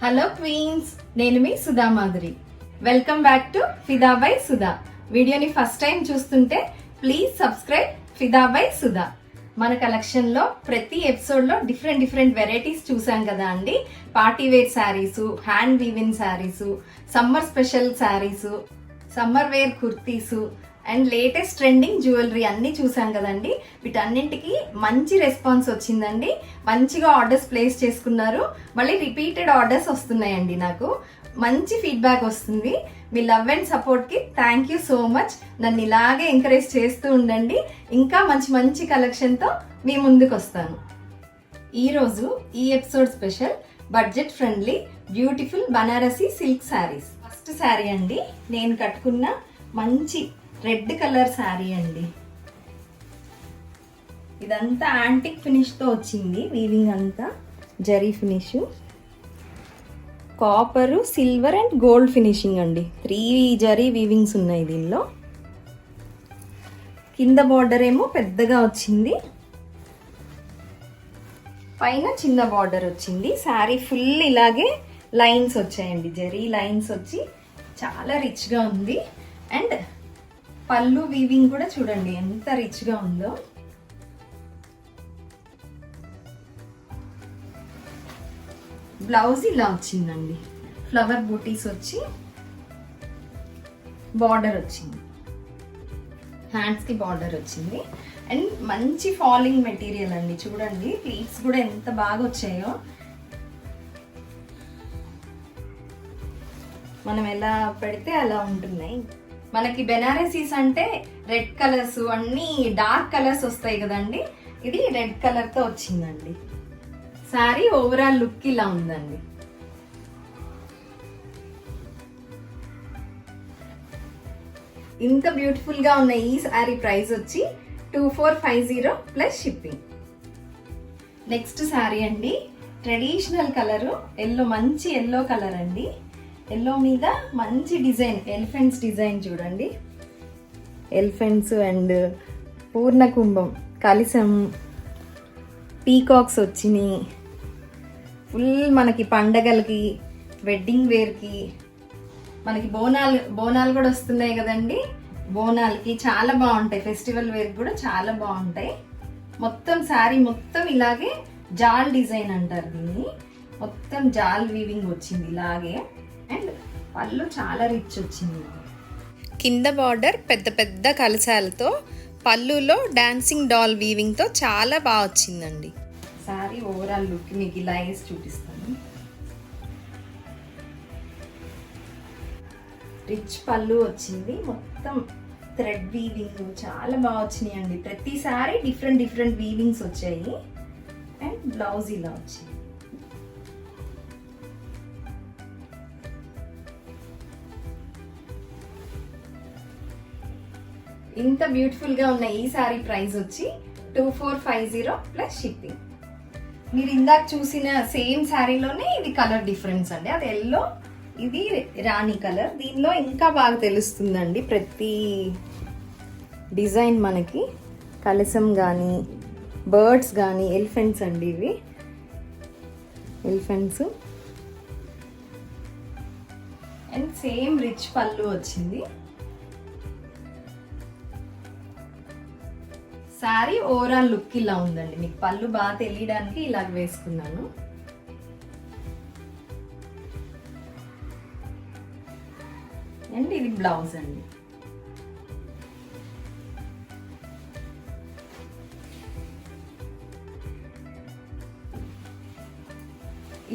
Hello queens, నేను మీ Sudha Madhuri. Welcome back to Fida by Sudha. వీడియోని ఫస్ట్ టైం చూస్తుంటే please subscribe Fida by Sudha. మన కలెక్షన్ లో ప్రతి ఎపిసోడ్ లో డిఫరెంట్ వెరైటీస్ చూసాం కదా అండి. Party wear sarees, hand weaving sarees, summer special sarees, summer wear kurtis and latest trending jewellery అన్ని చూసాం కదండి. వీటన్నింటికి మంచి రెస్పాన్స్ వచ్చిందండి. మంచిగా ఆర్డర్స్ ప్లేస్ చేసుకున్నారు. మళ్ళీ రిపీటెడ్ ఆర్డర్స్ వస్తున్నాయండి. నాకు మంచి ఫీడ్బ్యాక్ వస్తుంది. మీ లవ్ అండ్ సపోర్ట్కి థ్యాంక్ యూ సో మచ్. నన్ను ఇలాగే ఎంకరేజ్ చేస్తూ ఉండండి. ఇంకా మంచి కలెక్షన్తో మీ ముందుకు వస్తాను. ఈరోజు ఈ episode special budget friendly beautiful Banarasi silk saris. First sari అండి, నేను కట్టుకున్న మంచి రెడ్ కలర్ శారీ అండి. ఇదంతా యాంటిక్ ఫినిష్ తో వచ్చింది. వీవింగ్ అంతా zari finish, copper, silver and gold finishing అండి. 3 జరీ వీవింగ్స్ ఉన్నాయి దీనిలో. కింద బార్డర్ ఏమో పెద్దగా వచ్చింది, పైన చిన్న బార్డర్ వచ్చింది. శారీ ఫుల్ ఇలాగే లైన్స్ వచ్చాయండి. జరీ లైన్స్ వచ్చి చాలా రిచ్ గా ఉంది. అండ్ పళ్ళు వీవింగ్ కూడా చూడండి ఎంత రిచ్ గా ఉందో. బ్లౌజ్ ఇలా వచ్చిందండి. ఫ్లవర్ బూటీస్ వచ్చి బార్డర్ వచ్చింది. హ్యాండ్స్ కి బార్డర్ వచ్చింది. అండ్ మంచి ఫాలింగ్ మెటీరియల్ అండి. చూడండి ప్లీట్స్ కూడా ఎంత బాగా వచ్చాయో. మనం ఎలా పెడితే అలా ఉంటున్నాయి. మనకి బెనారసీస్ అంటే రెడ్ కలర్స్, అన్ని డార్క్ కలర్స్ వస్తాయి కదండి. ఇది రెడ్ కలర్ తో వచ్చిందండి. శారీ ఓవరాల్ లుక్ ఇలా ఉందండి. ఇంత బ్యూటిఫుల్ గా ఉన్న ఈ శారీ ప్రైస్ వచ్చి 2450 ప్లస్ షిప్పింగ్. నెక్స్ట్ శారీ అండి, ట్రెడిషనల్ కలర్ ఎల్లో, మంచి ఎల్లో కలర్ అండి. ఎల్లో మీద మంచి డిజైన్, ఎలిఫెంట్స్ డిజైన్ చూడండి. ఎలిఫెంట్స్ అండ్ పూర్ణ కుంభం, కలిసం, పీకాక్స్ వచ్చినాయి. ఫుల్ మనకి పండగలకి, వెడ్డింగ్ వేర్కి, మనకి బోనాలు కూడా వస్తున్నాయి కదండి. బోనాలకి చాలా బాగుంటాయి. ఫెస్టివల్ వేర్కి కూడా చాలా బాగుంటాయి. మొత్తం శారీ మొత్తం ఇలాగే జాల్ డిజైన్ అంటారు దీన్ని. మొత్తం జాల్ వీవింగ్ వచ్చింది ఇలాగే. అండ్ పళ్ళు చాలా రిచ్ వచ్చింది. కింద బార్డర్ పెద్ద కలసాలతో, పళ్ళులో డాన్సింగ్ డాల్ వీవింగ్ తో చాలా బాగా వచ్చిందండి. సారీ ఓవరాల్ లుక్ మీకు ఇలా వేసి చూపిస్తాను. రిచ్ పళ్ళు వచ్చింది. మొత్తం థ్రెడ్ వీవింగ్ చాలా బాగా వచ్చినాయి అండి. ప్రతిసారి డిఫరెంట్ వీవింగ్స్ వచ్చాయి. అండ్ బ్లౌజ్ ఇలా వచ్చింది. ఇంత బ్యూటిఫుల్ గా ఉన్న ఈ సారీ ప్రైస్ వచ్చి 2450 ప్లస్ షిప్పింగ్. మీరు ఇందాక చూసిన సేమ్ శారీలోనే ఇది కలర్ డిఫరెన్స్ అండి. అది ఎల్లో, ఇది రాణి కలర్. దీనిలో ఇంకా బాగా తెలుస్తుందండి. ప్రతి డిజైన్ మనకి కలసం కానీ, బర్డ్స్ కానీ, ఎలిఫెంట్స్ అండి. ఇవి ఎలిఫెంట్స్. అండ్ సేమ్ రిచ్ పళ్ళు వచ్చింది. శారీ ఓవరాల్ లుక్ ఇలా ఉందండి. మీకు పళ్ళు బాగా తెలియడానికి ఇలా వేసుకున్నాను. అండ్ ఇది బ్లౌజ్ అండి.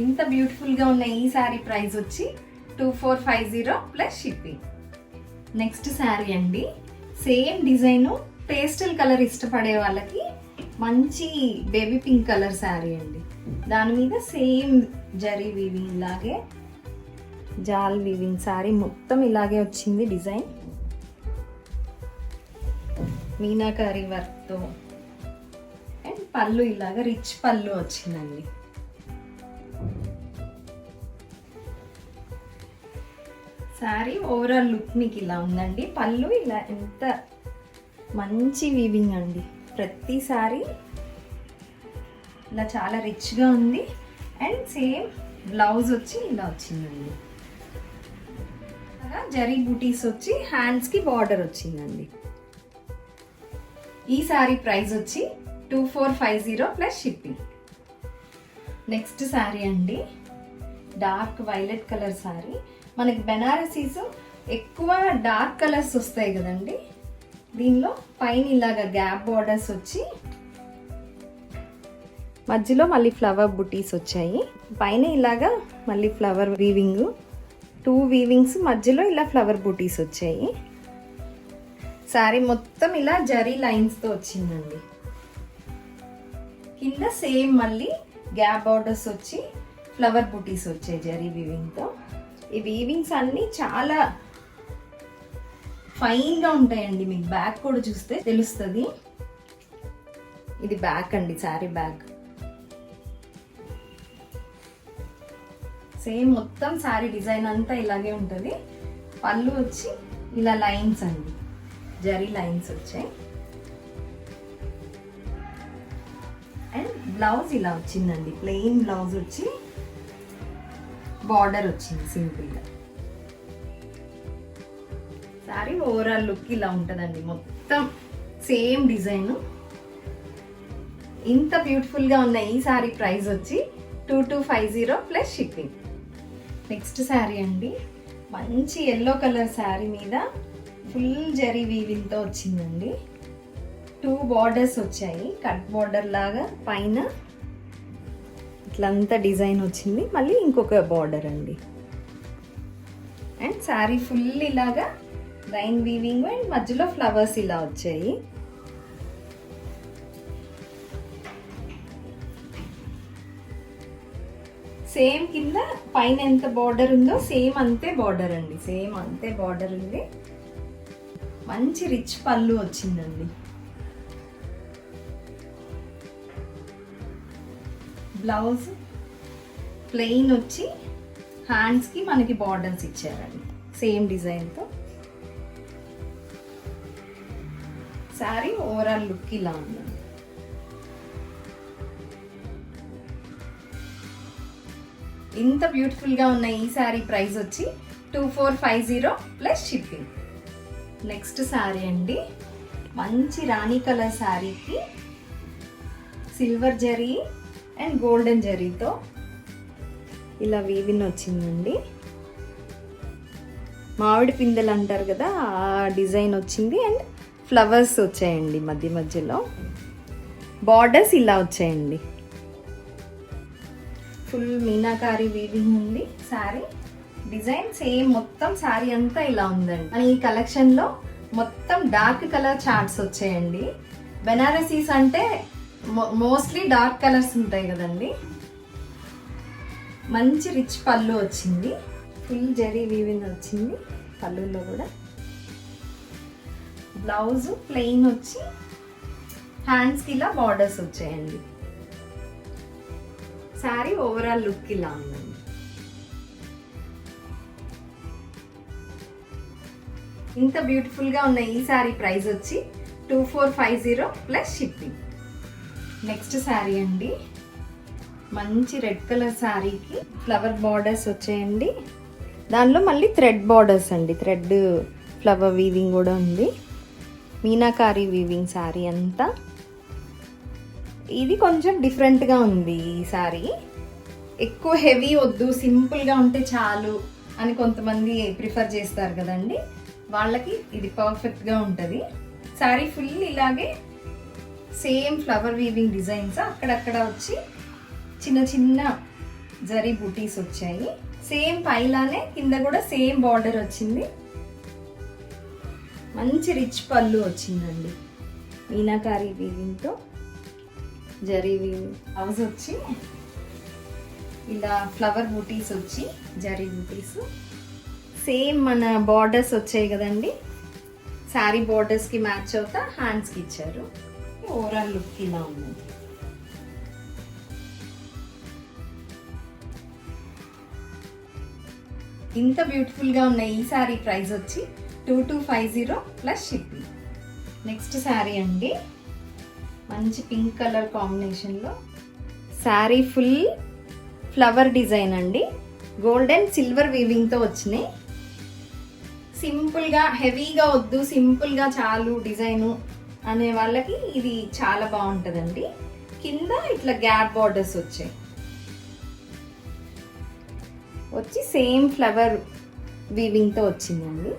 ఇంత బ్యూటిఫుల్ గా ఉన్న ఈ శారీ ప్రైస్ వచ్చి 2450 ప్లస్ షిప్పింగ్. నెక్స్ట్ శారీ అండి, సేమ్ డిజైన్, పేస్టల్ కలర్ ఇష్టపడే వాళ్ళకి మంచి బేబీ పింక్ కలర్ శారీ అండి. దాని మీద సేమ్ జరీ వీవింగ్ ఇలాగే జాల్ వీవింగ్. శారీ మొత్తం ఇలాగే వచ్చింది డిజైన్, మీనాకారి వర్క్తో. అండ్ పళ్ళు ఇలాగా రిచ్ పళ్ళు వచ్చిందండి. శారీ ఓవరాల్ లుక్ మీకు ఇలా ఉందండి. పళ్ళు ఇలా ఎంత మంచి వీవింగ్ అండి. ప్రతిసారి ఇలా చాలా రిచ్గా ఉంది. అండ్ సేమ్ బ్లౌజ్ వచ్చి ఇలా వచ్చిందండి. జరీ బూటీస్ వచ్చి హ్యాండ్స్కి బార్డర్ వచ్చిందండి. ఈ శారీ ప్రైస్ వచ్చి 2450 ప్లస్ షిప్పింగ్. నెక్స్ట్ శారీ అండి, డార్క్ వైలెట్ కలర్ శారీ. మనకి బెనారసీస్ ఎక్కువ డార్క్ కలర్స్ వస్తాయి కదండి. దీనిలో పైన ఇలాగా గ్యాప్ బార్డర్స్ వచ్చి మధ్యలో మళ్ళీ ఫ్లవర్ బుటీస్ వచ్చాయి. పైన ఇలాగా మళ్ళీ ఫ్లవర్ వీవింగ్, 2 వీవింగ్స్ మధ్యలో ఇలా ఫ్లవర్ బుటీస్ వచ్చాయి. శారీ మొత్తం ఇలా జరీ లైన్స్తో వచ్చిందండి. కింద సేమ్ మళ్ళీ గ్యాప్ బార్డర్స్ వచ్చి ఫ్లవర్ బుటీస్ వచ్చాయి జరీ వీవింగ్తో. ఈ వీవింగ్స్ అన్నీ చాలా ఫైన్గా ఉంటాయండి. మీకు బ్యాక్ కూడా చూస్తే తెలుస్తుంది. ఇది బ్యాక్ అండి, శారీ బ్యాక్. సేమ్ మొత్తం శారీ డిజైన్ అంతా ఇలాగే ఉంటుంది. పళ్ళు వచ్చి ఇలా లైన్స్ అండి, జరీ లైన్స్ వచ్చాయి. అండ్ బ్లౌజ్ ఇలా వచ్చిందండి, ప్లెయిన్ బ్లౌజ్ వచ్చి బార్డర్ వచ్చింది సింపుల్గా. శారీ ఓవరాల్ లుక్ ఇలా ఉంటుందండి, మొత్తం సేమ్ డిజైన్. ఇంత బ్యూటిఫుల్గా ఉన్న ఈ శారీ ప్రైస్ వచ్చి 2250 ప్లస్ షిప్పింగ్. నెక్స్ట్ శారీ అండి, మంచి ఎల్లో కలర్ శారీ మీద ఫుల్ జరీ వీవింగ్తో వచ్చిందండి. 2 బార్డర్స్ వచ్చాయి, కట్ బార్డర్ లాగా పైన ఇట్లంతా డిజైన్ వచ్చింది, మళ్ళీ ఇంకొక బార్డర్ అండి. అండ్ శారీ ఫుల్ ఇలాగా లైన్ వీవింగ్ అండ్ మధ్యలో ఫ్లవర్స్ ఇలా వచ్చాయి. సేమ్ కింద పైన ఎంత బార్డర్ ఉందో సేమ్ అంతే బార్డర్ అండి, సేమ్ అంతే బార్డర్ ఉంది. మంచి రిచ్ పళ్ళు వచ్చిందండి. బ్లౌజ్ ప్లెయిన్ వచ్చి హ్యాండ్స్కి మనకి బార్డర్స్ ఇచ్చారండి సేమ్ డిజైన్తో. శారీ ఓవరాల్ లుక్ ఇలా ఉందండి. ఇంత బ్యూటిఫుల్గా ఉన్న ఈ శారీ ప్రైస్ వచ్చి 2450 ప్లస్ షిప్పింగ్. నెక్స్ట్ శారీ అండి, మంచి రాణి కలర్ శారీకి సిల్వర్ జరీ అండ్ గోల్డెన్ జరీతో ఇలా వీవిన్ వచ్చిందండి. మామిడి పిందెలు అంటారు కదా, ఆ డిజైన్ వచ్చింది. అండ్ ఫ్లవర్స్ వచ్చాయండి మధ్య మధ్యలో. బార్డర్స్ ఇలా వచ్చాయండి. ఫుల్ మీనాకారి వీవింగ్ ఉంది. శారీ డిజైన్ సేమ్ మొత్తం శారీ అంతా ఇలా ఉందండి. మన ఈ కలెక్షన్లో మొత్తం డార్క్ కలర్ చార్ట్స్ వచ్చాయండి. బెనారసీస్ అంటే మోస్ట్లీ డార్క్ కలర్స్ ఉంటాయి కదండి. మంచి రిచ్ పళ్ళు వచ్చింది, ఫుల్ జరీ వీవింగ్ వచ్చింది పళ్ళులో కూడా. బ్లౌజ్ ప్లెయిన్ వచ్చి హ్యాండ్స్కి ఇలా బార్డర్స్ వచ్చాయండి. శారీ ఓవరాల్ లుక్ ఇలా ఉందండి. ఇంత బ్యూటిఫుల్గా ఉన్న ఈ శారీ ప్రైస్ వచ్చి 2450 ప్లస్ షిప్పింగ్. నెక్స్ట్ శారీ అండి, మంచి రెడ్ కలర్ శారీకి ఫ్లవర్ బార్డర్స్ వచ్చాయండి. దానిలో మళ్ళీ థ్రెడ్ బార్డర్స్ అండి, థ్రెడ్ ఫ్లవర్ వీవింగ్ కూడా ఉంది. మీనాకారి వీవింగ్ శారీ అంతా. ఇది కొంచెం డిఫరెంట్గా ఉంది ఈ శారీ. ఎక్కువ హెవీ వద్దు, సింపుల్గా ఉంటే చాలు అని కొంతమంది ప్రిఫర్ చేస్తారు కదండి, వాళ్ళకి ఇది పర్ఫెక్ట్గా ఉంటుంది. శారీ ఫుల్ ఇలాగే సేమ్ ఫ్లవర్ వీవింగ్ డిజైన్స్ అక్కడక్కడ వచ్చి చిన్న చిన్న జరీ బూటీస్ వచ్చాయి. సేమ్ పైలానే కింద కూడా సేమ్ బార్డర్ వచ్చింది. మంచి రిచ్ పళ్ళు వచ్చిందండి మీనాకారి వీవింగ్తో. జరీ వీవింగ్ బ్లౌజ్ వచ్చి ఇలా ఫ్లవర్ బూటీస్ వచ్చి జరీ బూటీస్ సేమ్ మన బార్డర్స్ వచ్చాయి కదండి, శారీ బార్డర్స్కి మ్యాచ్ అవుతా హ్యాండ్స్కి ఇచ్చారు. ఓవరాల్ లుక్ ఇలా ఉంది. ఇంత బ్యూటిఫుల్గా ఉన్న ఈ శారీ ప్రైస్ వచ్చి 2250 ప్లస్ షిప్పింగ్. నెక్స్ట్ శారీ అండి, మంచి పింక్ కలర్ కాంబినేషన్లో శారీ ఫుల్ ఫ్లవర్ డిజైన్ అండి. గోల్డ్ అండ్ సిల్వర్ వీవింగ్ తో వచ్చినాయి. సింపుల్ గా, హెవీగా వద్దు, సింపుల్ గా చాలు డిజైన్ అనే వాళ్ళకి ఇది చాలా బాగుంటదండి. కింద ఇట్లా గ్యాప్ బార్డర్స్ వచ్చి సేమ్ ఫ్లవర్ వీవింగ్ తో వచ్చిందండి.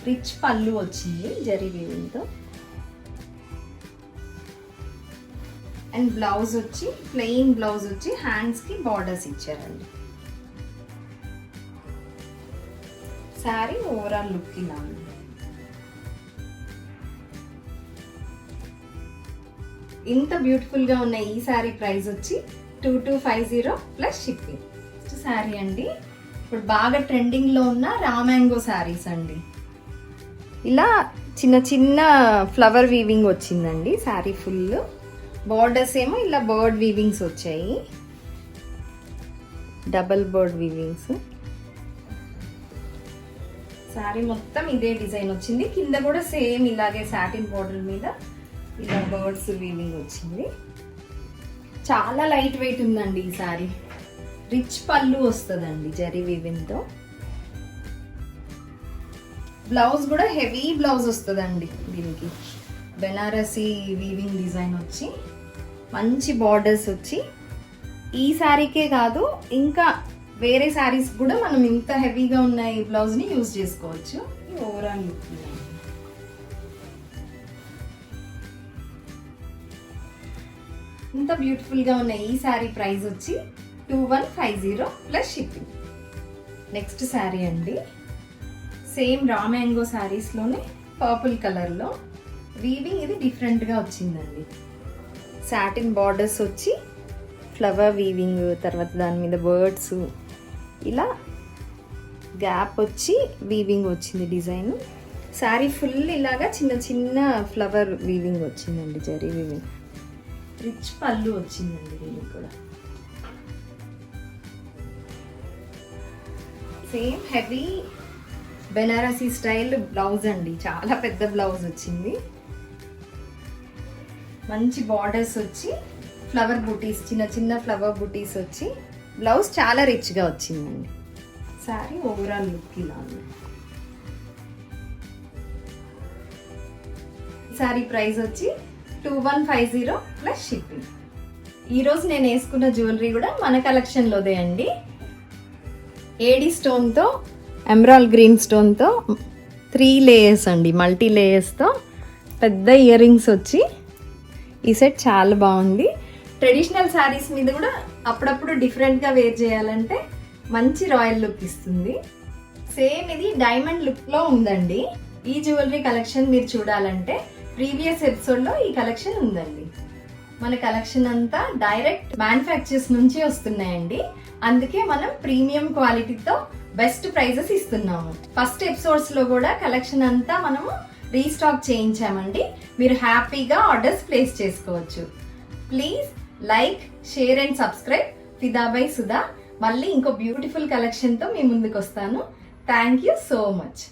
రిచ్ పళ్ళు వచ్చింది జరీ వీవింగ్ తో. అండ్ బ్లౌజ్ వచ్చి ప్లెయిన్ బ్లౌజ్ వచ్చి హ్యాండ్స్ కి బార్డర్స్ ఇచ్చారండి. శారీ ఓవరాల్ లుక్ ఇలా ఉంది. ఇంత బ్యూటిఫుల్ గా ఉన్న ఈ శారీ ప్రైస్ వచ్చి 2250 ప్లస్ షిప్పింగ్. నెక్స్ట్ శారీ అండి, ఇప్పుడు బాగా ట్రెండింగ్ లో ఉన్న రా మ్యాంగో శారీస్ అండి. ఇలా చిన్న చిన్న ఫ్లవర్ వీవింగ్ వచ్చిందండి శారీ ఫుల్. బార్డర్స్ ఏమో ఇలా బర్డ్ వీవింగ్స్ వచ్చాయి, డబల్ బర్డ్ వీవింగ్స్. శారీ మొత్తం ఇదే డిజైన్ వచ్చింది. కింద కూడా సేమ్ ఇలాగే సాటిన్ బోర్డర్ మీద ఇలా బర్డ్స్ వీవింగ్ వచ్చింది. చాలా లైట్ వెయిట్ ఉందండి ఈ శారీ. రిచ్ పళ్ళు వస్తుందండి జరీ వీవింగ్ తో. బ్లౌజ్ కూడా హెవీ బ్లౌజ్ వస్తుందండి దీనికి. బెనారసీ వీవింగ్ డిజైన్ వచ్చి మంచి బార్డర్స్ వచ్చి, ఈ శారీకే కాదు ఇంకా వేరే శారీస్ కూడా మనం ఇంత హెవీగా ఉన్న ఈ బ్లౌజ్ ని యూజ్ చేసుకోవచ్చు. ఓవరాల్ లుక్ ఇంత బ్యూటిఫుల్ గా ఉన్న ఈ శారీ ప్రైస్ వచ్చి 2150 ప్లస్ షిప్పింగ్. నెక్స్ట్ శారీ అండి, సేమ్ రా మ్యాంగో శారీస్ లోనే పర్పుల్ కలర్ లో వీవింగ్ ఇది డిఫరెంట్ గా వచ్చిందండి. సాటిన్ బార్డర్స్ వచ్చి ఫ్లవర్ వీవింగ్, తర్వాత దాని మీద బర్డ్స్, ఇలా గ్యాప్ వచ్చి వీవింగ్ వచ్చింది డిజైన్. శారీ ఫుల్ ఇలాగా చిన్న చిన్న ఫ్లవర్ వీవింగ్ వచ్చిందండి, జరీ వీవింగ్. రిచ్ పళ్ళు వచ్చిందండి దీనికి కూడా. Same heavy Banarasi style blouse అండి, చాలా పెద్ద బ్లౌజ్ వచ్చింది. మంచి బార్డర్స్ వచ్చి ఫ్లవర్ బూటీస్, చిన్న చిన్న ఫ్లవర్ బూటీస్ వచ్చి బ్లౌజ్ చాలా రిచ్ గా వచ్చిందండి. శారీ ఓవరాల్ లుక్ ఇలా ఉంది. శారీ ప్రైస్ వచ్చి 2150 ప్లస్ షిప్పింగ్. ఈరోజు నేను వేసుకున్న జ్యువెలరీ కూడా మన కలెక్షన్ లోదే అండి. ఏడి స్టోన్ తో, ఎమరాల్డ్ గ్రీన్ స్టోన్ తో 3 లేయర్స్ అండి, మల్టీ లేయర్స్ తో పెద్ద ఇయర్ రింగ్స్ వచ్చి ఈ సెట్ చాలా బాగుంది. ట్రెడిషనల్ శారీస్ మీద కూడా అప్పుడప్పుడు డిఫరెంట్ గా వేర్ చేయాలంటే మంచి రాయల్ లుక్ ఇస్తుంది. సేమ్ ఇది డైమండ్ లుక్ లో ఉందండి. ఈ జ్యువెలరీ కలెక్షన్ మీరు చూడాలంటే ప్రీవియస్ ఎపిసోడ్ లో ఈ కలెక్షన్ ఉందండి. మన కలెక్షన్ అంతా డైరెక్ట్ మ్యానుఫ్యాక్చర్స్ నుంచి వస్తున్నాయండి. అందుకే మనం ప్రీమియం క్వాలిటీతో బెస్ట్ ప్రైజెస్ ఇస్తున్నాము. ఫస్ట్ ఎపిసోడ్స్ లో కూడా కలెక్షన్ అంతా మనము రీస్టాక్ చేయించామండి. మీరు హ్యాపీగా ఆర్డర్స్ ప్లేస్ చేసుకోవచ్చు. Please like, share and subscribe Fida by Sudha. మళ్ళీ ఇంకో బ్యూటిఫుల్ కలెక్షన్ తో మీ ముందుకు వస్తాను. Thank you so much.